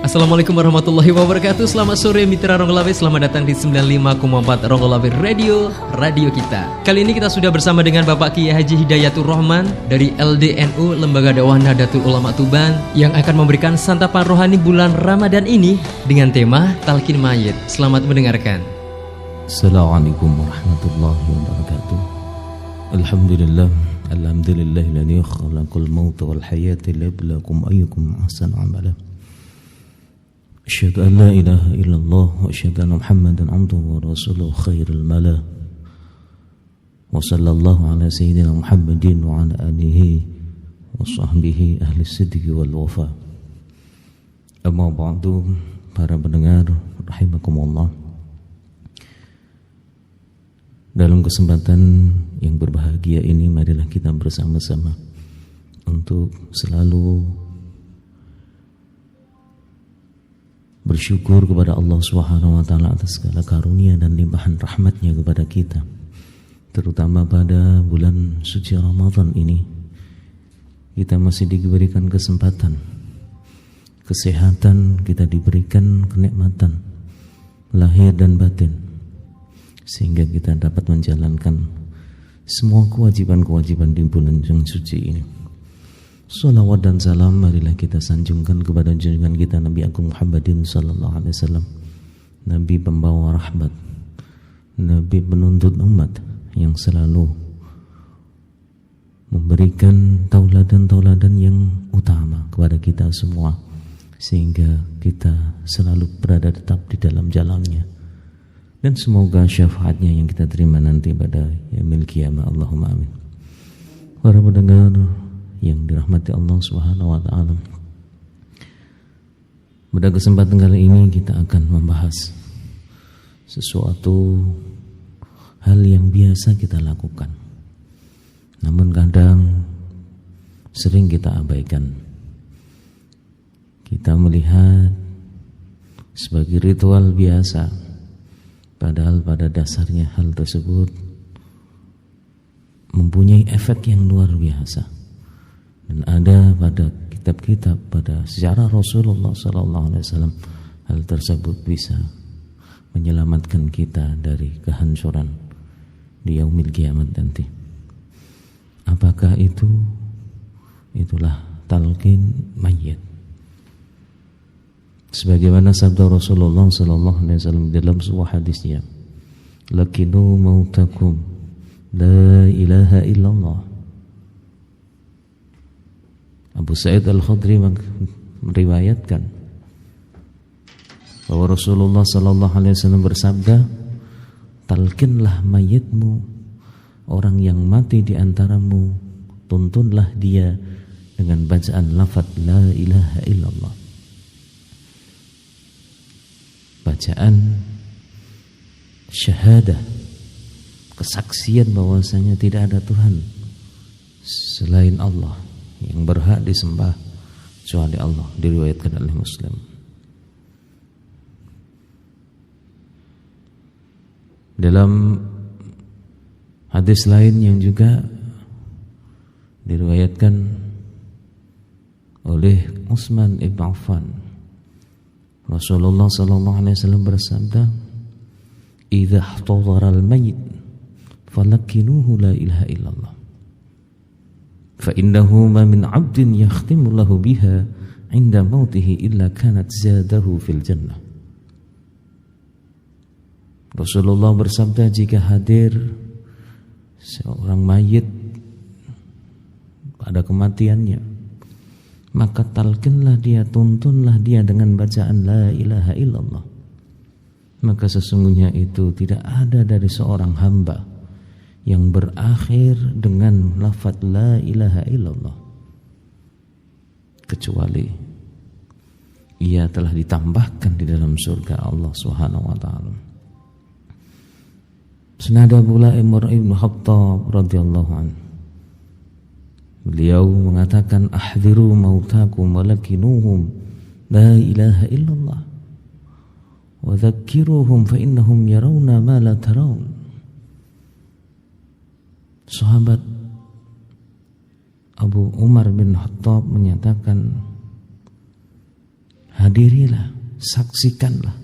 Assalamualaikum warahmatullahi wabarakatuh. Selamat sore mitra Ronggolawe. Selamat datang di 95,4 Ronggolawe Radio, radio kita. Kali ini kita sudah bersama dengan Bapak Kiai Haji Hidayatur Rahman dari LDNU Lembaga Dakwah Nahdlatul Ulama Tuban yang akan memberikan santapan rohani bulan Ramadan ini dengan tema Talqin Mayit. Selamat mendengarkan. Assalamualaikum warahmatullahi wabarakatuh. Alhamdulillah, alhamdulillahilladzi khalaqal mauta wal hayata liyabluwakum ayyukum ahsanu amala. Asyhadu an la ilaha illallah wa asyhadu anna Muhammadan abduhu wa rasuluhu khairul mala. Wa sallallahu ala sayyidina Muhammadin wa ala alihi wa sahbihi ahli sidqi wal wafa. Amma ba'du, para pendengar rahimakumullah. Dalam kesempatan yang berbahagia ini, marilah kita bersama-sama untuk selalu bersyukur kepada Allah Subhanahu wa taala atas segala karunia dan limpahan rahmatnya kepada kita, terutama pada bulan suci Ramadan ini. Kita masih diberikan kesempatan, kesehatan, kita diberikan kenikmatan lahir dan batin, sehingga kita dapat menjalankan semua kewajiban-kewajiban di bulan yang suci ini. Salawat dan salam marilah kita sanjungkan kepada junjungan kita Nabi Agung Muhammadin sallallahu alaihi wasallam, Nabi pembawa rahmat, Nabi penuntut umat yang selalu memberikan tauladan-tauladan yang utama kepada kita semua, sehingga kita selalu berada tetap di dalam jalannya. Dan semoga syafaatnya yang kita terima nanti pada yaumil qiyamah. Allahumma amin. Para pendengar yang dirahmati Allah Subhanahu wa taala, pada kesempatan kali ini kita akan membahas sesuatu hal yang biasa kita lakukan, namun kadang sering kita abaikan. Kita melihat sebagai ritual biasa, padahal pada dasarnya hal tersebut mempunyai efek yang luar biasa. Dan ada pada kitab-kitab, pada sejarah Rasulullah SAW, hal tersebut bisa menyelamatkan kita dari kehancuran di yaumil kiamat nanti. Apakah itu? Itulah talqin mayit. Sebagaimana sabda Rasulullah SAW dalam sebuah hadisnya, "Lakinu mautakum la ilaha illallah." Abu Sa'id Al-Khudri meriwayatkan bahwa Rasulullah SAW bersabda, "Talqinlah mayitmu, orang yang mati di antaramu, tuntunlah dia dengan bacaan lafaz la ilaha illallah." Bacaan syahadah, kesaksian bahwasanya tidak ada Tuhan selain Allah yang berhak disembah kecuali Allah, diriwayatkan oleh Muslim. Dalam hadis lain yang juga diriwayatkan oleh Utsman ibn Affan, Rasulullah sallallahu alaihi wasallam bersabda, "Idza ihtadara al-mayyit falakkinuhu la ilaha illallah. Fa innahu ma min 'abdin yakhtimu lahu biha 'inda mautihi illa kanat zadahu fil jannah." Rasulullah bersabda, jika hadir seorang mayit pada kematiannya, maka talqinlah dia, tuntunlah dia dengan bacaan la ilaha illallah. Maka sesungguhnya itu tidak ada dari seorang hamba yang berakhir dengan lafaz la ilaha illallah kecuali ia telah ditambahkan di dalam surga Allah Subhanahu wa taala. Senada pula Umar ibn Khattab radhiyallahu anhu, beliau mengatakan, "Ahdhiru mautakum walakinuhum la ilaha illallah wa dzakkiruhum fa innahum yarawna ma la tarawun." Sahabat Abu Umar bin Khattab menyatakan, hadirilah, saksikanlah,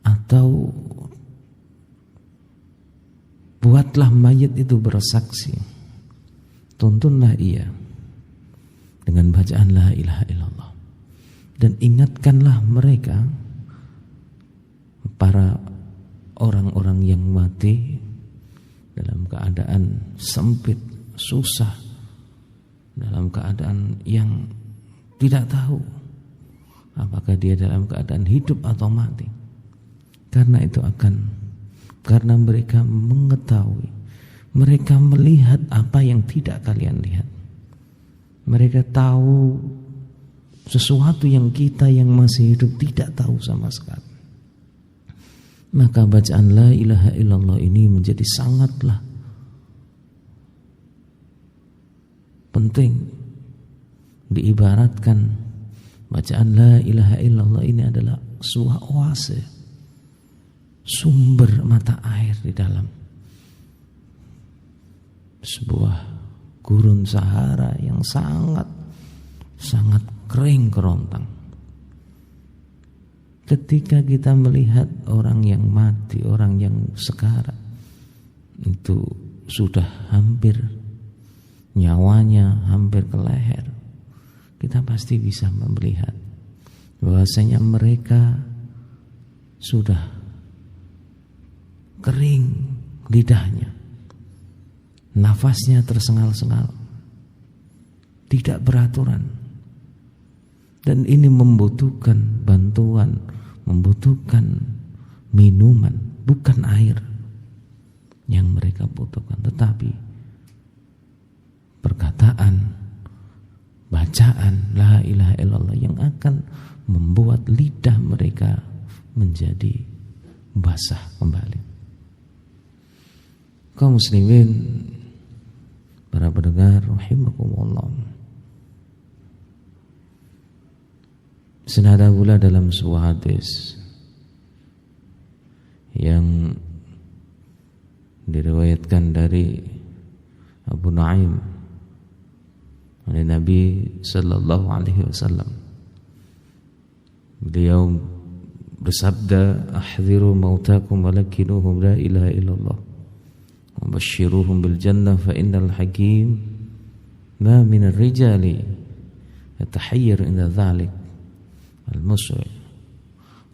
atau buatlah mayit itu bersaksi, tuntunlah ia dengan bacaan la ilaha illallah, dan ingatkanlah mereka, para orang-orang yang mati dalam keadaan sempit, susah, dalam keadaan yang tidak tahu apakah dia dalam keadaan hidup atau mati. Karena mereka mengetahui, mereka melihat apa yang tidak kalian lihat. Mereka tahu sesuatu yang kita yang masih hidup tidak tahu sama sekali. Maka bacaan la ilaha illallah ini menjadi sangatlah penting. Diibaratkan bacaan la ilaha illallah ini adalah sebuah oase, sumber mata air di dalam sebuah gurun Sahara yang sangat kering kerontang. Ketika kita melihat orang yang mati, orang yang sekarat, itu sudah hampir nyawanya hampir ke leher, kita pasti bisa melihat bahwasanya mereka sudah kering lidahnya, nafasnya tersengal-sengal, tidak beraturan, dan ini membutuhkan bantuan, membutuhkan minuman, bukan air yang mereka butuhkan, tetapi perkataan, bacaan la ilaha illallah yang akan membuat lidah mereka menjadi basah kembali. Kaum muslimin, para pendengar rahimakumullah, senada pula dalam sebuah hadis yang diriwayatkan dari Abu Nu'aim dari Nabi sallallahu alaihi wasallam, beliau bersabda, "Ahdziru mautakum walakinuhum la ilaha illallah wa basyiruhum bil jannah fa innal hakim ma min ar-rijali yatahayyar inda dhalik al-musri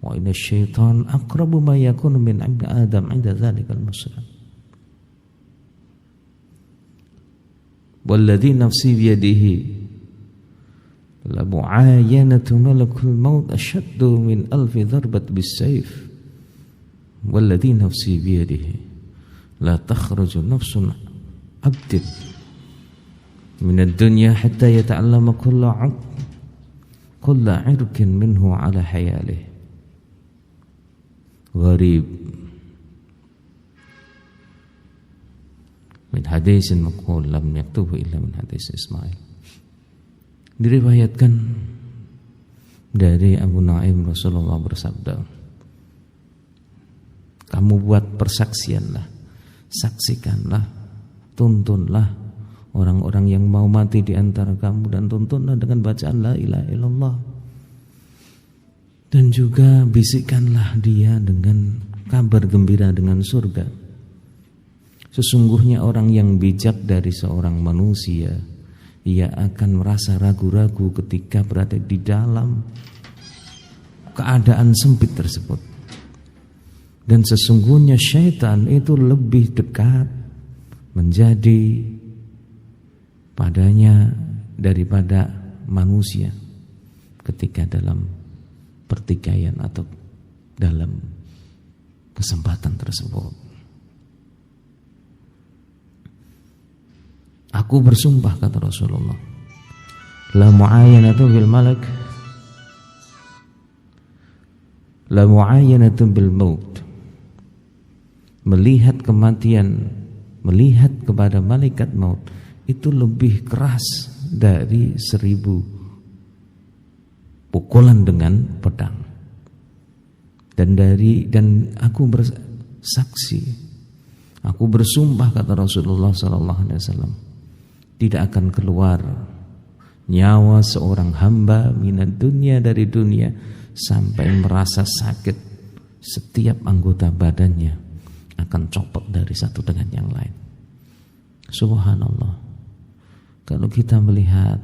wa inna syaitan aqrabu ma yakunu min 'abdi adam 'inda dzalika al-musri walladhi nafsi biyadihi la mu'ayanatu malakul maut ashaddu min alfi darbat bis-sayf walladhi nafsi biyadihi la takhruju nafsun 'abdin min ad-dunya hatta yata'allama kullu 'irqin minhu 'ala hayalihi gharib min hadisin maqul lam yaktubu illa min hadis Ismail." Diriwayatkan dari Abu Nu'aim, Rasulullah bersabda, kamu buat persaksianlah, saksikanlah, tuntunlah orang-orang yang mau mati di antara kamu, dan tuntunlah dengan bacaan la ilaha illallah, dan juga bisikkanlah dia dengan kabar gembira dengan surga. Sesungguhnya orang yang bijak dari seorang manusia, ia akan merasa ragu-ragu ketika berada di dalam keadaan sempit tersebut. Dan sesungguhnya syaitan itu lebih dekat menjadi padanya daripada manusia ketika dalam pertikaian atau dalam kesempatan tersebut. Aku bersumpah, kata Rasulullah, la mu'ayanatu bil malak, la mu'ayanatu bil maut. Melihat kematian, melihat kepada malaikat maut itu lebih keras dari 1000 pukulan dengan pedang. Dan aku bersaksi, aku bersumpah, kata Rasulullah sallallahu alaihi wasallam, tidak akan keluar nyawa seorang hamba minad dunya, dari dunia, sampai merasa sakit, setiap anggota badannya akan copot dari satu dengan yang lain. Subhanallah. Kalau kita melihat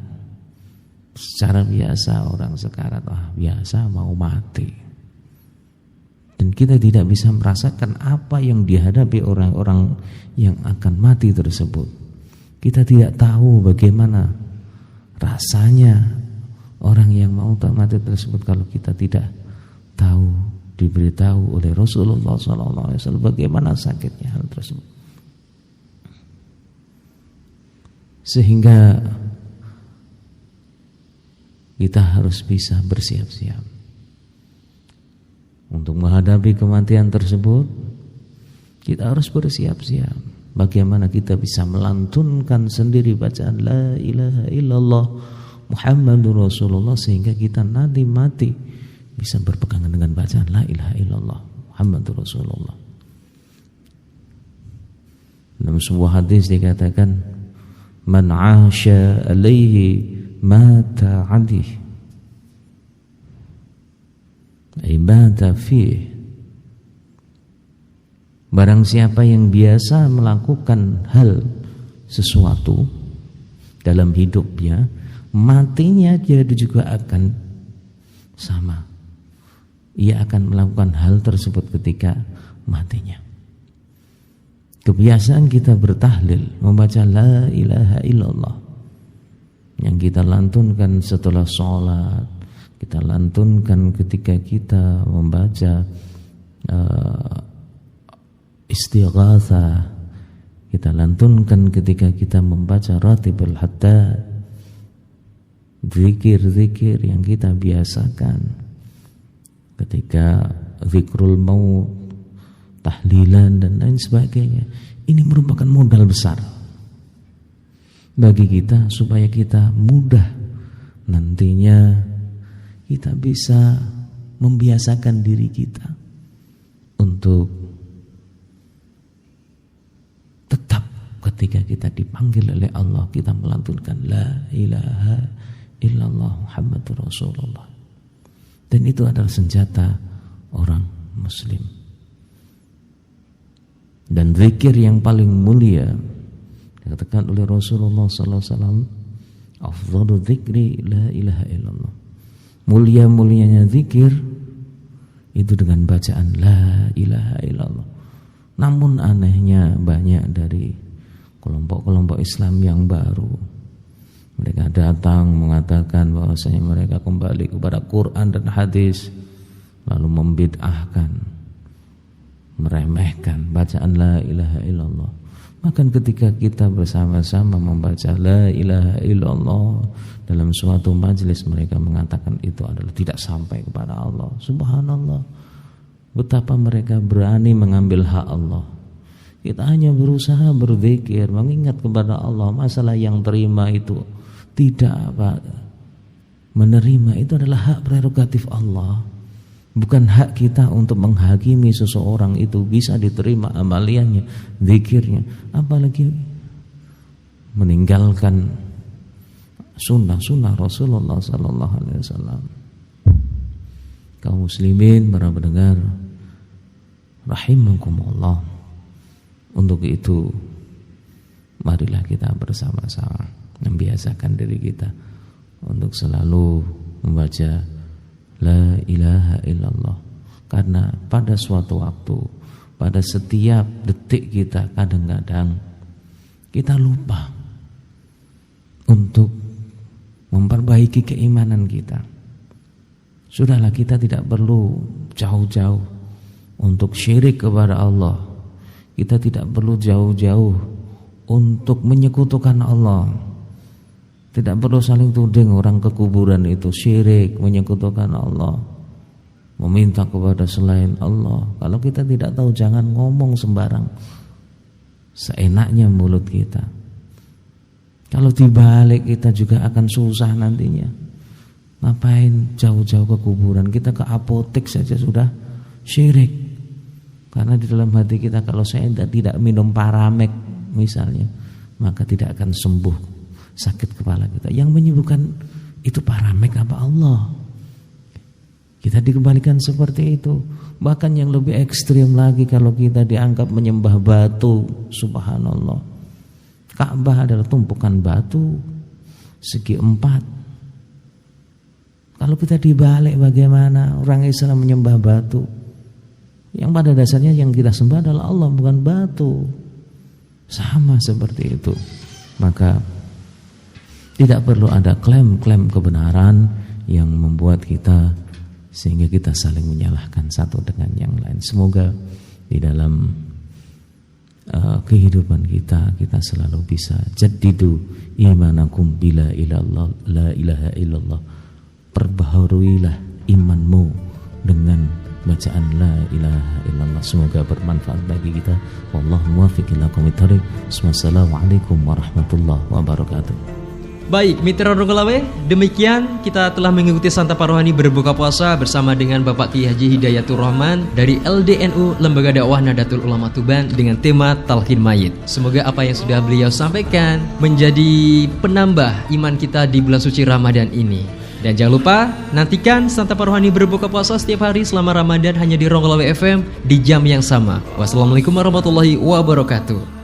secara biasa orang sekarat, biasa mau mati, dan kita tidak bisa merasakan apa yang dihadapi orang-orang yang akan mati tersebut. Kita tidak tahu bagaimana rasanya orang yang mau mati tersebut kalau kita tidak tahu, diberitahu oleh Rasulullah SAW bagaimana sakitnya hal tersebut. Sehingga kita harus bisa bersiap-siap untuk menghadapi kematian tersebut. Kita harus bersiap-siap. Bagaimana kita bisa melantunkan sendiri bacaan La ilaha illallah Muhammadur Rasulullah, sehingga kita nanti mati bisa berpegangan dengan bacaan La ilaha illallah Muhammadur Rasulullah. Dalam sebuah hadis dikatakan, man 'asha alaihi mata 'alaihi, ay mata fihi. Barang siapa yang biasa melakukan hal sesuatu dalam hidupnya, matinya dia juga akan sama. Ia akan melakukan hal tersebut ketika matinya. Kebiasaan kita bertahlil, membaca La ilaha illallah, yang kita lantunkan setelah sholat, kita lantunkan ketika kita membaca istighatsah, kita lantunkan ketika kita membaca ratibul haddad, zikir-zikir yang kita biasakan ketika zikrul maut, tahlilan dan lain sebagainya. Ini merupakan modal besar bagi kita supaya kita mudah nantinya kita bisa membiasakan diri kita untuk tetap ketika kita dipanggil oleh Allah kita melantunkan La ilaha illallah Muhammadur Rasulullah. Dan itu adalah senjata orang muslim. Dan zikir yang paling mulia dikatakan oleh Rasulullah SAW, afdhalu dzikri la ilaha illallah. Mulia-mulianya zikir itu dengan bacaan La ilaha illallah. Namun anehnya banyak dari kelompok-kelompok Islam yang baru, mereka datang mengatakan bahwasanya mereka kembali kepada Quran dan hadis, lalu membid'ahkan, meremehkan bacaan La ilaha illallah. Maka ketika kita bersama-sama membaca La ilaha illallah dalam suatu majelis, mereka mengatakan itu adalah tidak sampai kepada Allah. Subhanallah, betapa mereka berani mengambil hak Allah. Kita hanya berusaha berzikir, mengingat kepada Allah. Masalah yang terima itu tidak apa, menerima itu adalah hak prerogatif Allah, bukan hak kita untuk menghakimi seseorang itu bisa diterima amaliannya, zikirnya, apalagi meninggalkan sunnah Rasulullah sallallahu alaihi wasallam. Kaum muslimin, para pendengar rahimakumullah, untuk itu marilah kita bersama-sama membiasakan diri kita untuk selalu membaca La ilaha illallah. Karena pada suatu waktu, pada setiap detik kita, kadang-kadang kita lupa untuk memperbaiki keimanan kita. Sudahlah, kita tidak perlu jauh-jauh untuk syirik kepada Allah. Kita tidak perlu jauh-jauh untuk menyekutukan Allah. Tidak perlu saling tuding orang ke kuburan itu syirik, menyekutukan Allah, meminta kepada selain Allah. Kalau kita tidak tahu, jangan ngomong sembarang seenaknya mulut kita. Kalau dibalik, kita juga akan susah nantinya. Ngapain jauh-jauh ke kuburan? Kita ke apotek saja sudah syirik. Karena di dalam hati kita, kalau saya tidak minum Paramek misalnya, maka tidak akan sembuh sakit kepala kita. Yang menyembuhkan itu Paramek apa Allah? Kita dikembalikan seperti itu. Bahkan yang lebih ekstrim lagi kalau kita dianggap menyembah batu. Subhanallah. Ka'bah adalah tumpukan batu segi 4. Kalau kita dibalik bagaimana? Orang Islam menyembah batu. Yang pada dasarnya yang kita sembah adalah Allah, bukan batu. Sama seperti itu. Maka tidak perlu ada klaim-klaim kebenaran yang membuat kita sehingga kita saling menyalahkan satu dengan yang lain. Semoga di dalam kehidupan kita selalu bisa jaddidu imanakum bila ilallah la ilaha illallah. Perbaharuilah imanmu dengan bacaan la ilaha illallah. Semoga bermanfaat bagi kita. Wallahu muwaffiq ila aqwamit thoriq. Wassalamualaikum warahmatullahi wabarakatuh. Baik, mitra Ronggolawe, demikian kita telah mengikuti santapan rohani berbuka puasa bersama dengan Bapak Kiai Haji Hidayatur Rahman dari LDNU Lembaga Dakwah Nahdlatul Ulama Tuban dengan tema Talqin Mayit. Semoga apa yang sudah beliau sampaikan menjadi penambah iman kita di bulan suci Ramadan ini. Dan jangan lupa nantikan santapan rohani berbuka puasa setiap hari selama Ramadan hanya di Ronggolawe FM di jam yang sama. Wassalamualaikum warahmatullahi wabarakatuh.